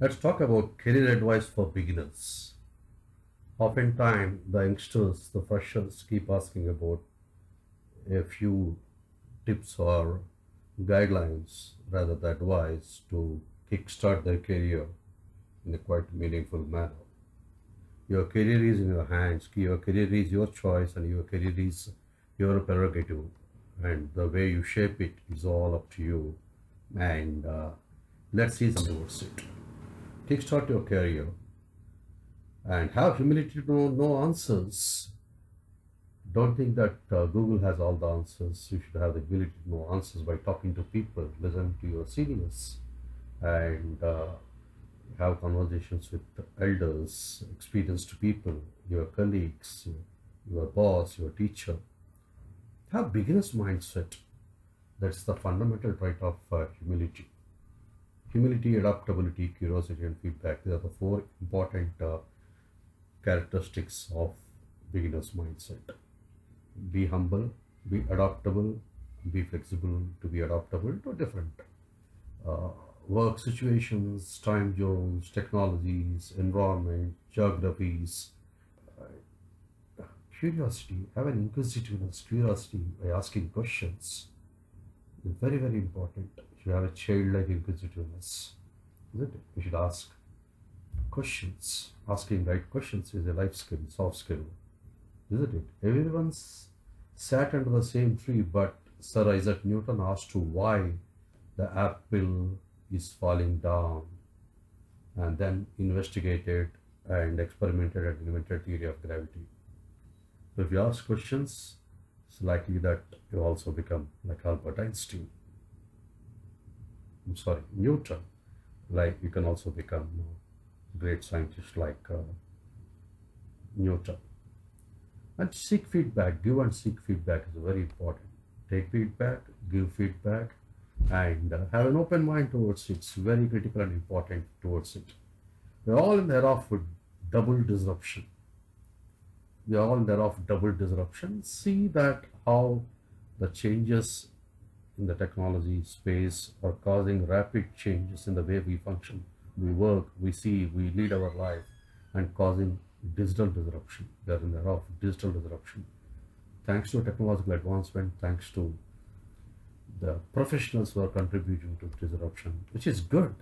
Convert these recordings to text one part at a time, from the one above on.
Let's talk about career advice for beginners. Oftentimes, the youngsters, the freshers keep asking about a few tips or guidelines rather than advice to kickstart their career in a quite meaningful manner. Your career is in your hands, your career is your choice, and your career is your prerogative. And the way you shape it is all up to you. And let's see some towards it. Kickstart your career and have humility to know no answers. Don't think that Google has all the answers. You should have the ability to know answers by talking to people, listen to your seniors, and have conversations with elders, experienced people, your colleagues, your boss, your teacher. Have beginner's mindset. That's the fundamental trait of humility. Humility, adaptability, curiosity, and feedback. These are the four important characteristics of beginner's mindset. Be humble, be adaptable, be flexible to be adaptable to different uh, work situations, time zones, technologies, environment, geographies. Curiosity, have an inquisitiveness, curiosity by asking questions is very, very important. You should have a childlike inquisitiveness, isn't it? You should ask questions. Asking right questions is a life skill, soft skill, isn't it? Everyone's sat under the same tree, but Sir Isaac Newton asked why the apple is falling down, and then investigated and experimented and invented theory of gravity. So if you ask questions, it's likely that you also become like Albert Einstein. I'm sorry, Newton. Like you can also become a great scientist like Newton. And seek feedback. Give and seek feedback is very important. Take feedback, give feedback, and have an open mind towards it. It's very critical and important towards it. We're all in the era of double disruption. We are all in the era of double disruption. See that how the changes in the technology space are causing rapid changes in the way we function, we work, we see, we lead our life, and causing digital disruption. We are in the era of digital disruption. Thanks to technological advancement, thanks to the professionals who are contributing to disruption, which is good.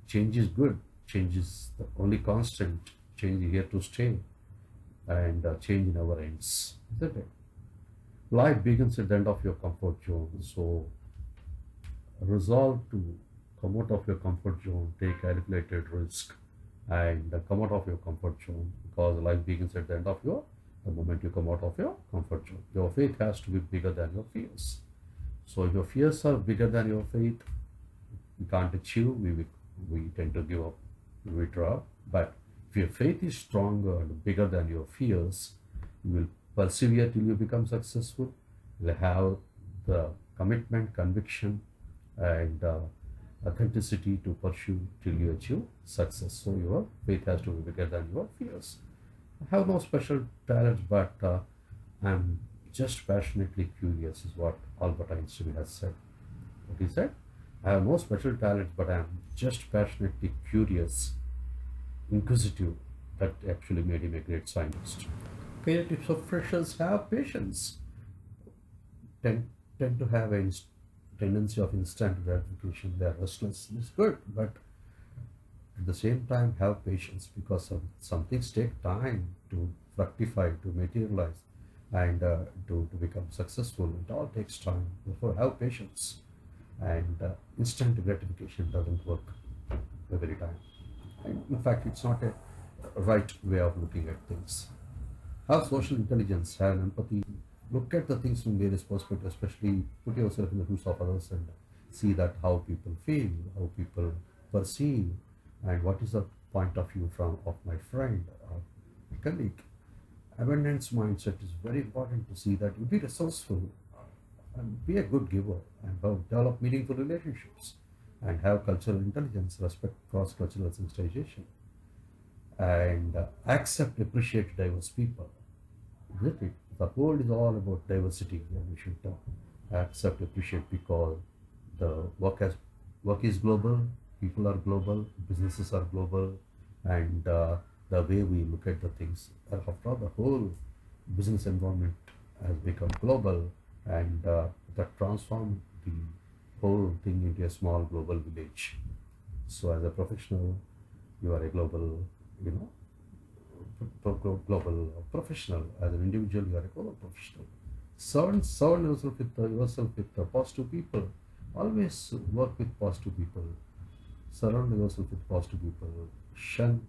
Change is good. Change is the only constant. Change is here to stay, and change in our ends, isn't it? Life begins at the end of your comfort zone. So resolve to come out of your comfort zone, take calculated risk, and come out of your comfort zone, because life begins at the end of the moment you come out of your comfort zone. Your faith has to be bigger than your fears. So if your fears are bigger than your faith, we can't achieve, we tend to give up, we withdraw. But if your faith is stronger and bigger than your fears, you will persevere till you become successful. You'll have the commitment, conviction, and authenticity to pursue till you achieve success. So your faith has to be bigger than your fears. I have no special talents, but I'm just passionately curious, is what Albert Einstein has said. What he said? I have no special talents, but I'm just passionately curious, inquisitive. That actually made him a great scientist. Career tips of freshers: have patience. Tend, tend to have a tendency of instant gratification. They are restless. It's good, but at the same time, have patience, because some things take time to fructify, to materialize, and to become successful. It all takes time. Therefore, have patience. And instant gratification doesn't work every time. And in fact, it's not a right way of looking at things. Have social intelligence, have empathy, look at the things from various perspectives, especially put yourself in the shoes of others and see that how people feel, how people perceive, and what is the point of view from of my friend or colleague. Abundance mindset is very important to see that you be resourceful and be a good giver and develop meaningful relationships and have cultural intelligence, respect cross-cultural sensitization, and accept, appreciate diverse people. Isn't it? The world is all about diversity, and we should accept, appreciate, because the work is global, People are global, businesses are global, and the way we look at the things, after all, the whole business environment has become global, and that transformed the whole thing into a small global village. So, as a professional, you are a global, you know, global professional. As an individual, you are a global professional. Surround yourself with positive people. Always work with positive people. Surround yourself with positive people. Shun,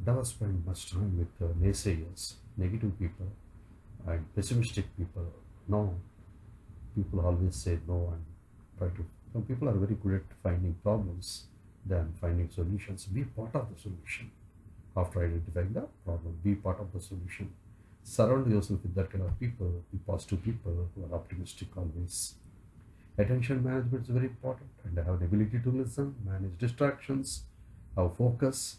never spend much time with naysayers, negative people, and pessimistic people. No, people always say no and try to. Some people are very good at finding problems than finding solutions. Be part of the solution. After identifying the problem, be part of the solution. Surround yourself with that kind of people, be positive people who are optimistic always. Attention management is very important, and have an ability to listen, manage distractions, have focus.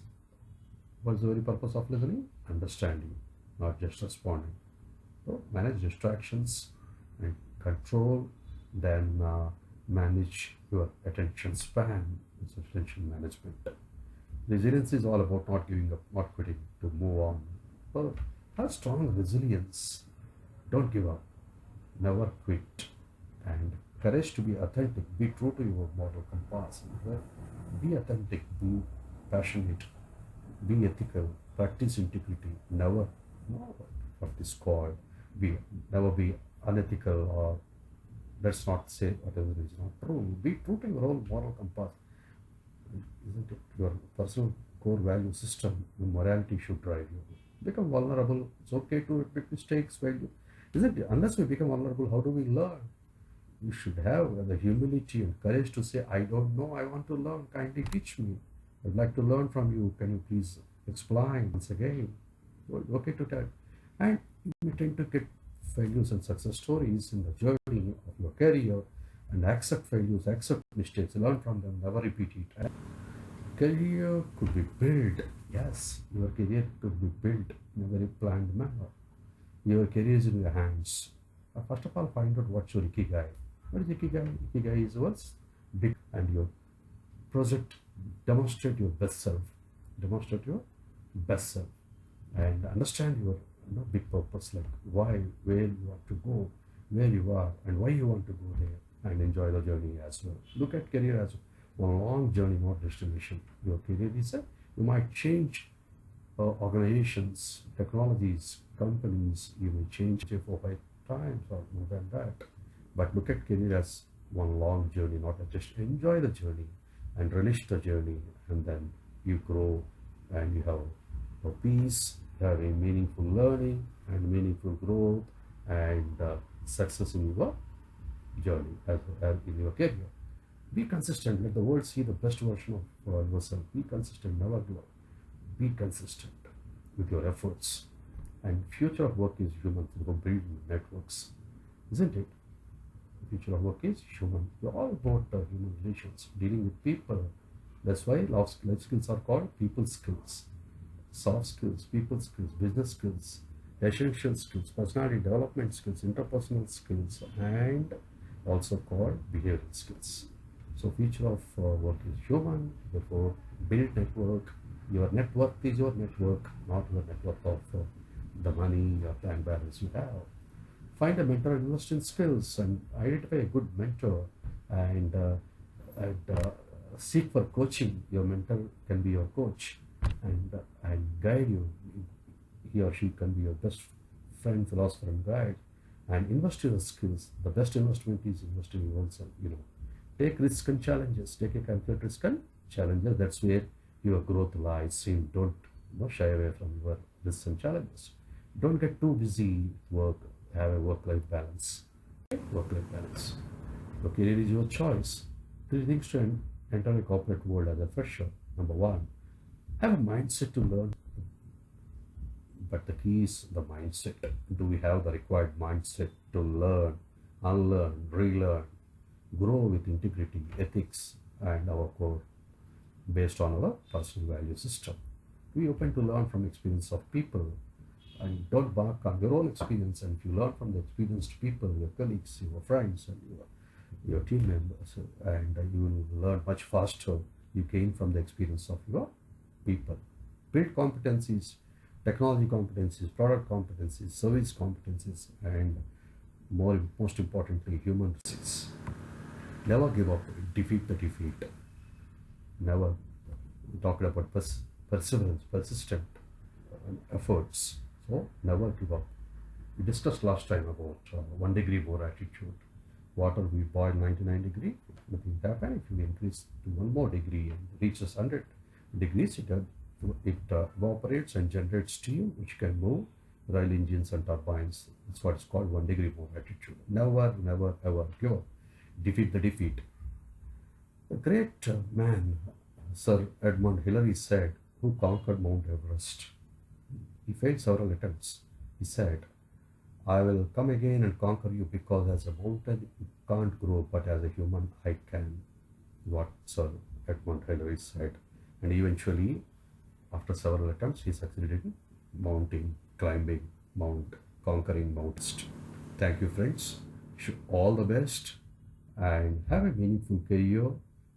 What's the very purpose of listening? Understanding, not just responding. So manage distractions and control, then manage your attention span. It's attention management. Resilience is all about not giving up, not quitting, to move on. So have strong resilience. Don't give up. Never quit. And courage to be authentic. Be true to your moral compass. Right? Be authentic. Be passionate. Be ethical. Practice integrity. Never, no, what is called. Be never be unethical, or let's not say whatever is not true. Be true to your own moral compass. Isn't it? Your personal core value system, the morality should drive you. Become vulnerable. It's okay to admit mistakes, failure. Isn't it? Unless we become vulnerable, how do we learn? We should have the humility and courage to say, I don't know, I want to learn, kindly teach me. I'd like to learn from you. Can you please explain once again? Well, okay to tell. And you tend to get failures and success stories in the journey of your career, and accept failures, accept mistakes, learn from them, never repeat it. Career could be built. Yes, your career could be built in a very planned manner. Your career is in your hands. First of all, find out what's your ikigai. What is ikigai? Ikigai is what's big, and your project, demonstrate your best self. Demonstrate your best self, and understand your big purpose, like why, where you want to go, where you are, and why you want to go there, and enjoy the journey as well. Look at career as one long journey, not destination. Your career is a, you might change organizations, technologies, companies, you may change it 4 5 times or more than that. But look at career as one long journey, not just enjoy the journey and relish the journey, and then you grow and you have a peace, you have a meaningful learning and meaningful growth, and success in your journey as in your career. Be consistent. Let the world see the best version of yourself. Be consistent. Never give up. Be consistent with your efforts. And future of work is human. So build networks, isn't it? The future of work is human. We're all about human relations, dealing with people. That's why life skills are called people skills, soft skills, people skills, business skills, essential skills, personality development skills, interpersonal skills, and also called behavioral skills. So future of work is human. Therefore, build network. Your net worth is your network, not your network of the money or bank balance you have. Find a mentor and invest in skills, and identify a good mentor, and, seek for coaching. Your mentor can be your coach, and guide you. He or she can be your best friend, philosopher, and guide. And invest in your skills. The best investment is investing in yourself. Take risks and challenges. Take a calculated risk and challenges. That's where your growth lies in. Don't shy away from your risks and challenges. Don't get too busy with work. Have a work-life balance. Work-life balance. Your career is your choice. 3 things to enter a corporate world as a fresher. Number one, have a mindset to learn. But the key is the mindset. Do we have the required mindset to learn, unlearn, relearn, grow with integrity, ethics, and our core based on our personal value system? Be open to learn from experience of people, and don't bark on your own experience. And if you learn from the experienced people, your colleagues, your friends, and your team members, and you will learn much faster. You gain from the experience of your people. Build competencies, technology competencies, product competencies, service competencies, and most importantly, human skills. Never give up. Defeat the defeat. Never. We talked about perseverance, persistent efforts. So never give up. We discussed last time about 1 degree more attitude. Water we boil 99 degree, nothing happen. If you increase to 1 more degree and reaches 100 degrees, it evaporates and generates steam, which can move rail engines and turbines. That's what is called 1 degree more attitude. Never, never, ever give up. Defeat the defeat. The great man, Sir Edmund Hillary said, who conquered Mount Everest. He failed several attempts. He said, I will come again and conquer you because as a mountain you can't grow, but as a human I can. What Sir Edmund Hillary said. And eventually, after several attempts, he succeeded in mounting, climbing Mount, conquering Mount Everest. Thank you, friends. Wish you all the best and have a meaningful career.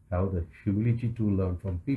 Have the humility to learn from people.